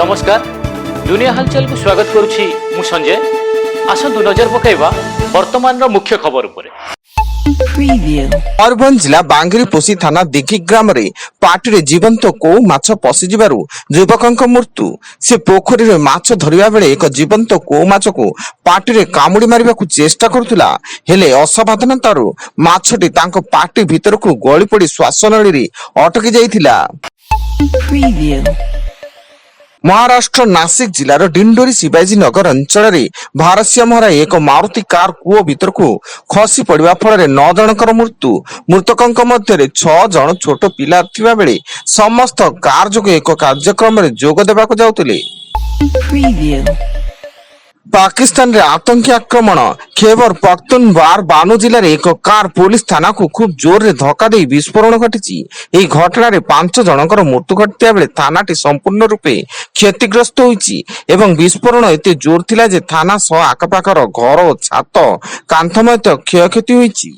नमस्कार दुनिया हालचाल को स्वागत करुछि मु संजय। आसतु नजर पकाइबा वर्तमान मुख्य खबर उपरे। मयूरभंज जिला बांगिरीपोषी थाना दिघी ग्राम रे पाटी रे जीवंत को माछ पशि जिबारु युवकक मृत्यु। से पोखरी रे माछ धरिबा बेले एक जीवंत को माछ को पाटी रे कामुडी मारिबाकू चेष्टा करथुला, हेले असावधानतारु माछटी तांको पाटी भितरकू गଳି पड़ी श्वासनळी रे अटकी जाइथिला। महाराष्ट्र नासिक जिलार डिंडोरी शिवाजी नगर अंचल भारस्यम हराई एक मारुति कार कूओ भीतर को खसी पड़ा फल 9 जनकर मृत्यु। मृतकों मध्य 6 जन छोट पिला थिबा बेले समस्त कार जोग एक कार्यक्रम में जोग देबाकू जाउतिले। पाकिस्तान रे आतंकी आक्रमण खैबर पख्तूनख्वा बानो जिले में एक कार पुलिस थाना को खूब जोर रे धक्का दे विस्फोरण घटी। यह घटना रे 5 जनकर मृत्यु घटिया बेले थानाटी संपूर्ण रूपे क्षतिग्रस्त होईची एवं विस्फोरण एते जोर थिला जे थाना सह आखपाखर घर और छात कांथमत क्षयक्षति होईची।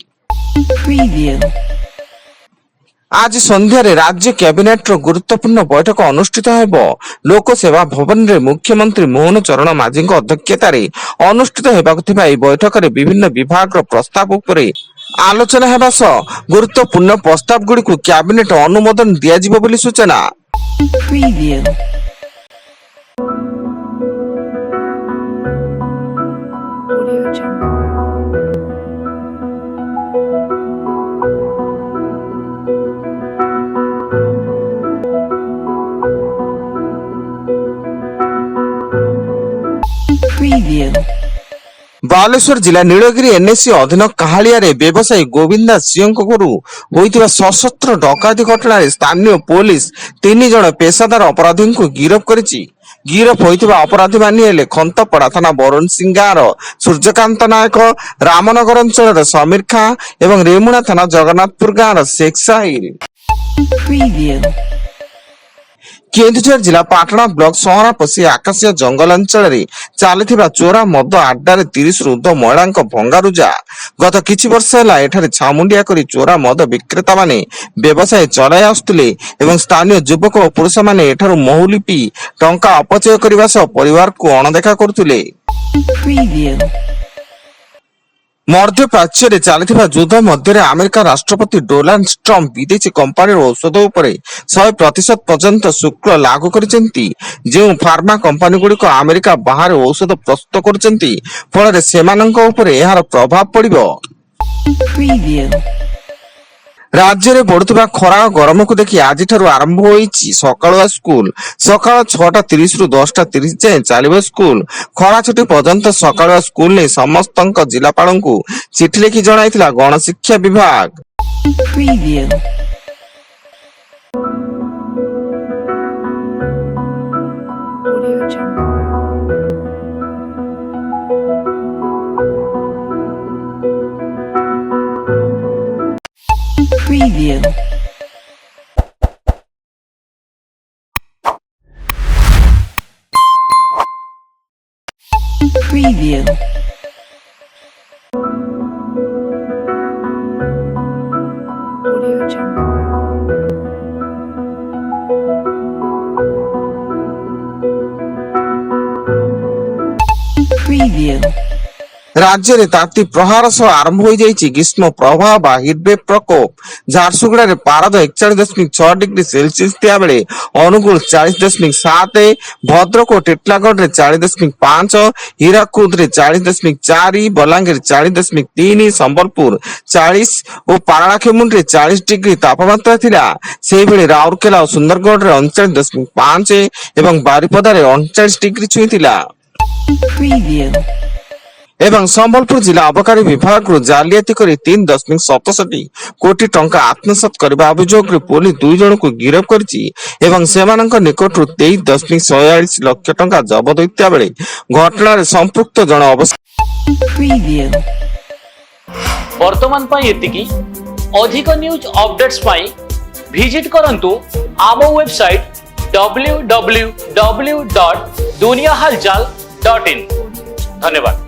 आज संध्यारे राज्य कैबिनेट गुरुत्वपूर्ण बैठक अनुष्ठित हेबो। लोकसेवा भवन रे मुख्यमंत्री मोहन चरण माझी अध्यक्षतार अनुष्ठित हेबाकु थिबा एई बैठक रे विभिन्न विभाग प्रस्ताव उपरे आलोचना हेबा सह गुरुत्वपूर्ण प्रस्ताव गुडी को कैबिनेट अनुमोदन दिया जिवो बोली सूचना। बालेश्वर जिला नीलगिरी एनएससी अधीन काहालिया रे व्यवसायी गोविंदा सिंह होइतिबा सशस्त्र डकायती घटना रे स्थानीय पुलिस 3 जन पेशादार अपराधी को गिरफ्त करिछि। गिरफ्त होइतिबा अपराधी माने हेले खंतपड़ा थाना बरुण सिंह गाँव सूर्यकांत नायक, रामनगर अंचल समीर खां एवं रेमुणा थाना जगन्नाथपुर गाँव शेख साहिल। केन्दुझर जिला पाटना ब्लॉक सहरा पसी आकाशिया जंगल अंचल रे चली चोरा मद आड्डा 30 रु ऊर्ध्व महिला भंगारुजा। गत किछि वर्ष है एठारे छामुंडिया करी चोरा मद विक्रेता माने व्यवसाय चलाई आसुथिले एवं स्थानीय युवक और पुरुष माने एठारु महुली पी टंका अपचय करबा सह परिवार को अणदेखा करथुले। मध्य प्राच्य रे चली युद्ध मध्य अमेरिका राष्ट्रपति डोनाल्ड ट्रम्प विदेशी कंपानी औषध उपर 100% पर्यंत शुल्क लागू करिसेंती। जो फार्मा कंपानी गुड़िक अमेरिका बाहर औषध प्रस्तुत करुचंती फल सेमानंक उपर एहार प्रभाव पड़िबो। राज्य में बढ़ुवा खरा गरम को देखि आज आरंभ होईची सकाळुआ स्कूल। सकाळ 6:30 रु 10:30 जाए चलिबो स्कूल। खरा छुट्टी पर्यंत सकाळुआ स्कूल ने समस्त जिलापाल को चिठी लिखि जणाइथिला गणशिक्षा विभाग। Preview. राज्य में ताती प्रहार सह आरंभ हो जाइए ग्रीष्म प्रभाव बा हिटवेव प्रकोप। झारसुगुड़ा रे पारद 41.6 डिग्री सेल्सियस थिया बेले अनुगुल 40.7, भद्रक और टिटलागढ़ रे 40.5, हीराकुद रे 40.4, बलांगीर 40.3, संबलपुर 40 और पारालाखेमुंड रे 40 डिग्री तापमात्रा थिला। सेही बेले राउरकेला और सुंदरगढ़ रे 39.5 एवं बारिपदा रे 39 डिग्री छुईथिला। एवं संबलपुर जिला अबकारी विभाग जालियाती कर 3.67 कोटी टंका आत्मसात करने अभियोग पुलिस 2 जन को गिरफ्त करिछि एवं सेमानंक निकटरू 23.46 लाख टंका जबत होइता बेले घटना रे संपृक्त जन वर्तमान पई एतिकी। अधिक न्यूज अपडेट्स पई विजिट करंतु आम वेबसाइट www.duniyahalchal.in। धन्यवाद।